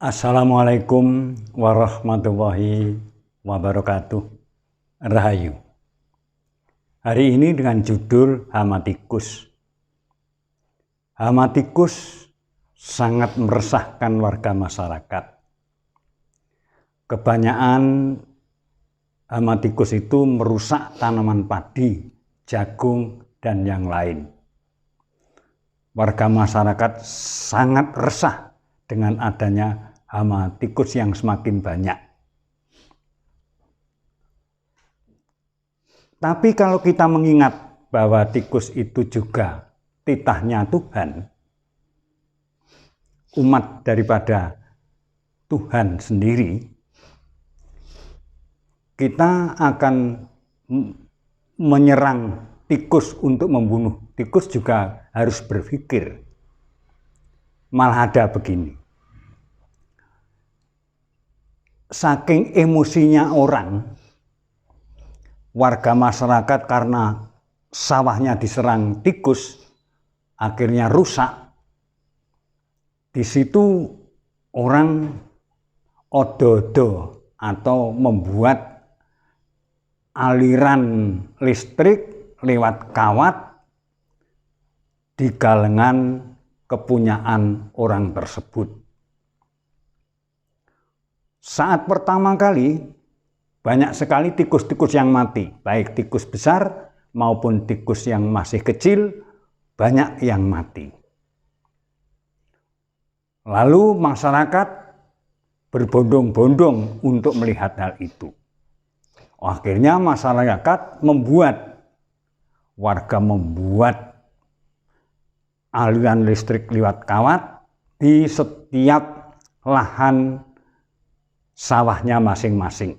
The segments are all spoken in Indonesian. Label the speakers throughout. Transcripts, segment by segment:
Speaker 1: Assalamualaikum warahmatullahi wabarakatuh. Rahayu. Hari ini dengan judul Hama Tikus. Hama tikus sangat meresahkan warga masyarakat. Kebanyakan hama tikus itu merusak tanaman padi, jagung, dan yang lain. Warga masyarakat sangat resah dengan adanya hama tikus yang semakin banyak. Tapi kalau kita mengingat bahwa tikus itu juga titahnya Tuhan, umat daripada Tuhan sendiri, kita akan menyerang tikus untuk membunuh. Tikus juga harus berpikir. Malah ada begini. Saking emosinya orang, warga masyarakat karena sawahnya diserang tikus, akhirnya rusak. Di situ orang odo-odo atau membuat aliran listrik lewat kawat di galengan kepunyaan orang tersebut. Saat pertama kali, banyak sekali tikus-tikus yang mati, baik tikus besar maupun tikus yang masih kecil, banyak yang mati. Lalu masyarakat berbondong-bondong untuk melihat hal itu. Akhirnya masyarakat warga membuat aliran listrik lewat kawat di setiap lahan sawahnya masing-masing.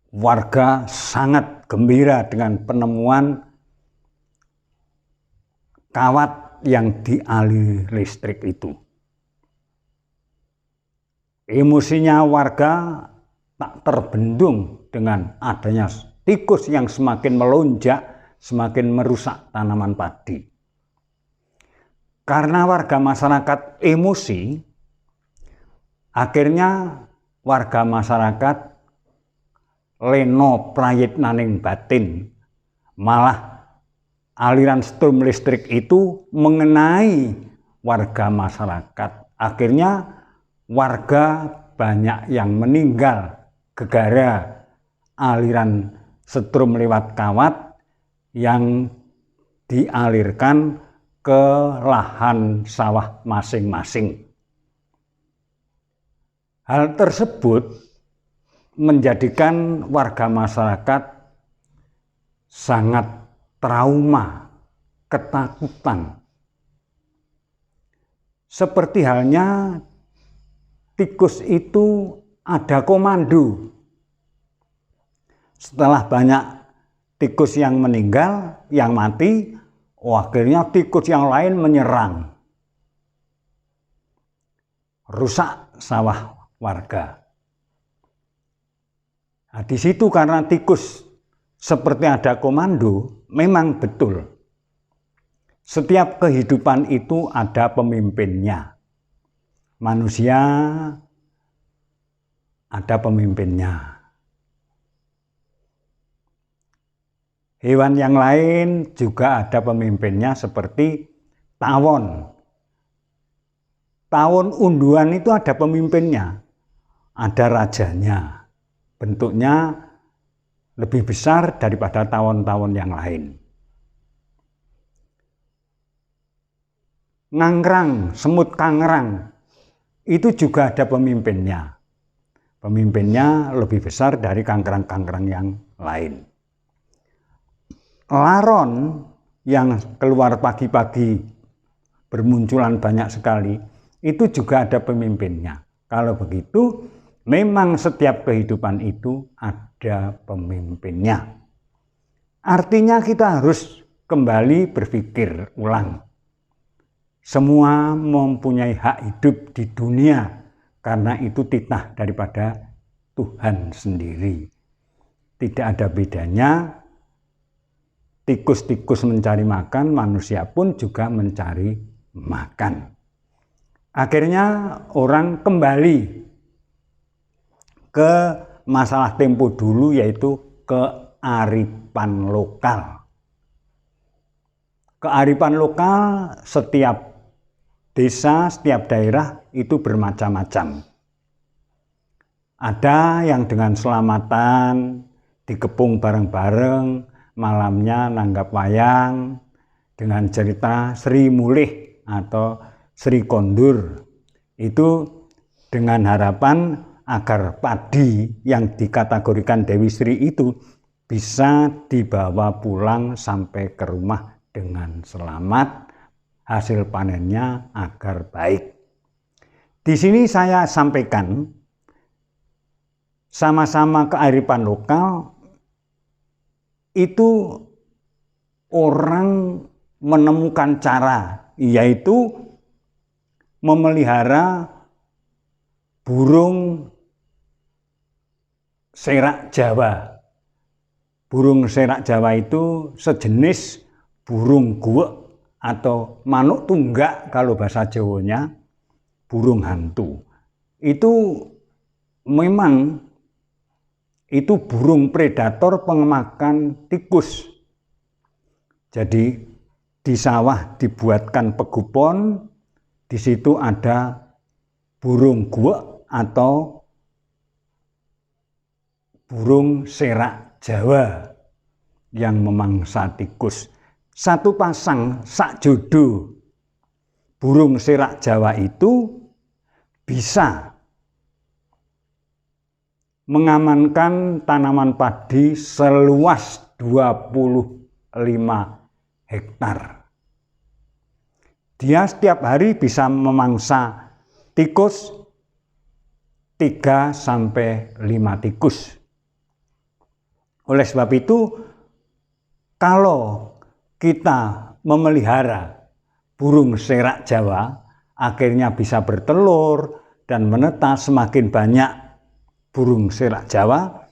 Speaker 1: Warga sangat gembira dengan penemuan kawat yang dialiri listrik itu. Emosinya warga tak terbendung dengan adanya tikus yang semakin melonjak, semakin merusak tanaman padi. Karena warga masyarakat emosi, akhirnya warga masyarakat leno prayit naning batin, malah aliran strum listrik itu mengenai warga masyarakat. Akhirnya warga banyak yang meninggal gara-gara aliran strum lewat kawat yang dialirkan ke lahan sawah masing-masing. Hal tersebut menjadikan warga masyarakat sangat trauma, ketakutan. Seperti halnya tikus itu ada komando. Setelah banyak tikus yang meninggal, yang mati, akhirnya tikus yang lain menyerang. Rusak sawah warga. Nah, di situ karena tikus seperti ada komando, memang betul. Setiap kehidupan itu ada pemimpinnya. Manusia ada pemimpinnya. Hewan yang lain juga ada pemimpinnya seperti tawon. Tawon unduan itu ada pemimpinnya, ada rajanya. Bentuknya lebih besar daripada tawon-tawon yang lain. Ngangkrang, semut kangrang, itu juga ada pemimpinnya. Pemimpinnya lebih besar dari kangkrang-kangkrang yang lain. Laron yang keluar pagi-pagi bermunculan banyak sekali, itu juga ada pemimpinnya. Kalau begitu, memang setiap kehidupan itu ada pemimpinnya. Artinya kita harus kembali berpikir ulang. Semua mempunyai hak hidup di dunia karena itu titah daripada Tuhan sendiri. Tidak ada bedanya, tikus-tikus mencari makan, manusia pun juga mencari makan. Akhirnya orang kembali ke masalah tempo dulu, yaitu kearifan lokal. Kearifan lokal setiap desa, setiap daerah itu bermacam-macam. Ada yang dengan selamatan, dikepung bareng-bareng, malamnya nanggap wayang, dengan cerita Sri Mulih atau Sri Kondur. Itu dengan harapan agar padi yang dikategorikan Dewi Sri itu bisa dibawa pulang sampai ke rumah dengan selamat, hasil panennya agar baik. Di sini saya sampaikan sama-sama kearifan lokal itu orang menemukan cara, yaitu memelihara burung serak Jawa. Burung serak Jawa itu sejenis burung guek atau manuk tunggak kalau bahasa Jawanya, burung hantu. Itu memang itu burung predator pemakan tikus. Jadi di sawah dibuatkan pegupon, di situ ada burung guek atau burung serak Jawa yang memangsa tikus. Satu pasang sak jodoh burung serak Jawa itu bisa mengamankan tanaman padi seluas 25 hektar. Dia setiap hari bisa memangsa tikus 3-5 tikus. Oleh sebab itu, kalau kita memelihara burung serak Jawa, akhirnya bisa bertelur dan menetas. Semakin banyak burung serak Jawa,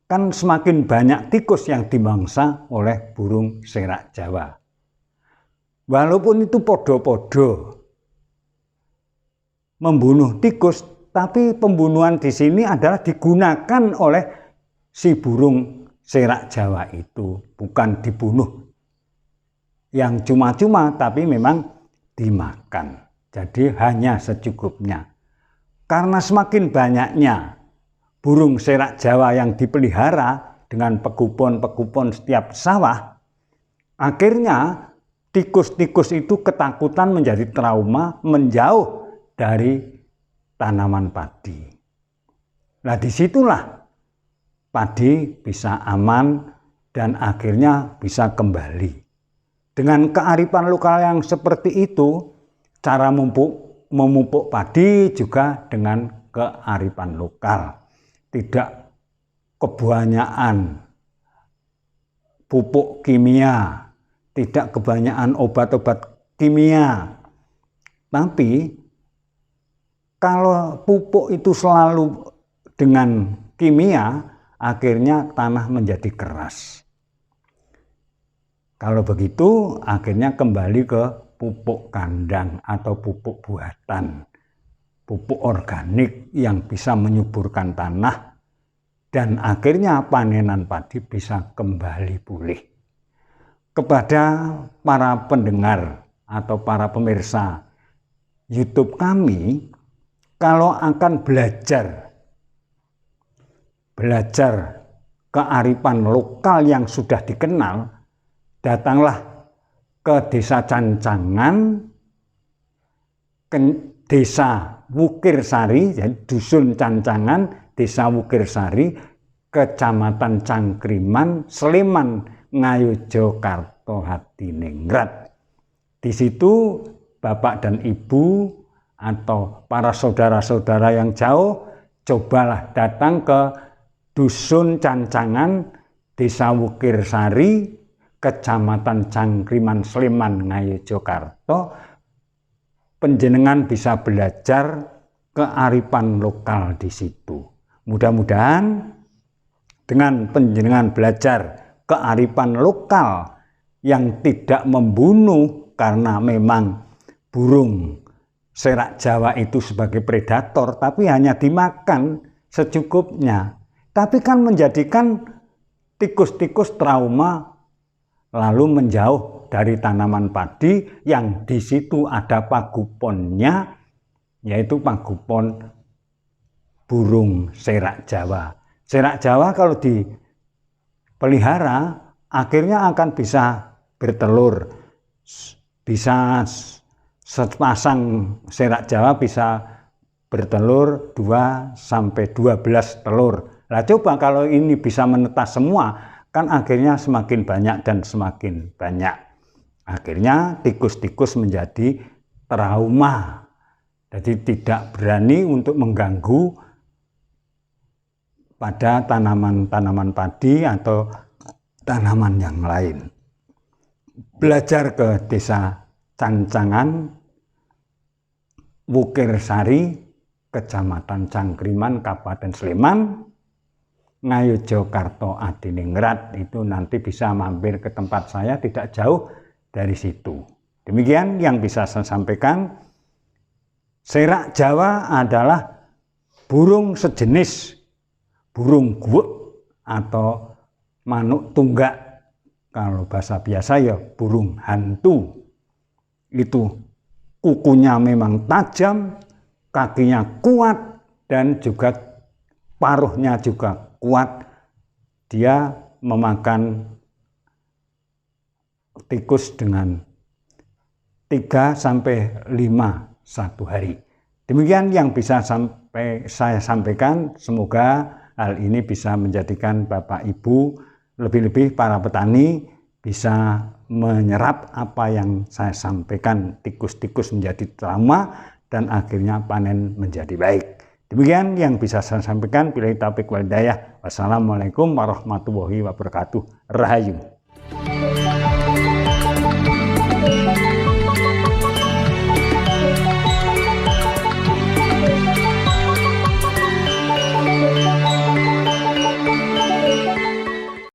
Speaker 1: kan semakin banyak tikus yang dimangsa oleh burung serak Jawa. Walaupun itu podo-podo membunuh tikus, tapi pembunuhan di sini adalah digunakan oleh si burung serak Jawa itu, bukan dibunuh yang cuma-cuma, tapi memang dimakan. Jadi hanya secukupnya. Karena semakin banyaknya burung serak Jawa yang dipelihara dengan pegupon-pegupon setiap sawah, akhirnya tikus-tikus itu ketakutan, menjadi trauma, menjauh dari tanaman padi. Nah, disitulah padi bisa aman dan akhirnya bisa kembali. Dengan kearifan lokal yang seperti itu, cara memupuk padi juga dengan kearifan lokal. Tidak kebanyakan pupuk kimia, tidak kebanyakan obat-obat kimia. Tapi kalau pupuk itu selalu dengan kimia, akhirnya tanah menjadi keras. Kalau begitu, akhirnya kembali ke pupuk kandang atau pupuk buatan, pupuk organik yang bisa menyuburkan tanah, dan akhirnya panenan padi bisa kembali pulih. Kepada para pendengar atau para pemirsa YouTube kami, kalau akan belajar kearifan lokal yang sudah dikenal, datanglah ke Desa Cancangan, ke Desa Wukirsari, jadi Dusun Cancangan, Desa Wukirsari, Kecamatan Cangkriman, Sleman, Ngayogyakarta, Hadiningrat. Di situ Bapak dan Ibu atau para saudara-saudara yang jauh, cobalah datang ke Dusun Cancangan, Desa Wukirsari, Kecamatan Cangkriman, Sleman, Ngayogyakarta. Panjenengan bisa belajar kearifan lokal di situ. Mudah-mudahan dengan panjenengan belajar kearifan lokal yang tidak membunuh, karena memang burung serak Jawa itu sebagai predator, tapi hanya dimakan secukupnya. Tapi kan menjadikan tikus-tikus trauma lalu menjauh dari tanaman padi yang di situ ada paguponnya, yaitu pagupon burung serak Jawa. Serak Jawa kalau dipelihara akhirnya akan bisa bertelur. Bisa sepasang serak Jawa bisa bertelur 2 sampai 12 telur. Nah coba kalau ini bisa menetas semua, kan akhirnya semakin banyak dan semakin banyak. Akhirnya tikus-tikus menjadi trauma. Jadi tidak berani untuk mengganggu pada tanaman-tanaman padi atau tanaman yang lain. Belajar ke desa Cancangan, Wukirsari, Kecamatan Cangkriman, Kabupaten Sleman, Ngayogyakarta, Adiningrat, itu nanti bisa mampir ke tempat saya, tidak jauh dari situ. Demikian yang bisa saya sampaikan. Serak Jawa adalah burung sejenis burung guwek atau manuk tunggak. Kalau bahasa biasa ya burung hantu. Itu kukunya memang tajam, kakinya kuat, dan juga paruhnya juga kuat. Dia memakan tikus dengan 3 sampai 5 satu hari. Demikian yang bisa saya sampaikan. Semoga hal ini bisa menjadikan Bapak Ibu, lebih-lebih para petani, bisa menyerap apa yang saya sampaikan. Tikus-tikus menjadi trauma dan akhirnya panen menjadi baik. Demikian yang bisa saya sampaikan. Billahi taufiq wal hidayah. Wassalamualaikum warahmatullahi wabarakatuh. Rahayu.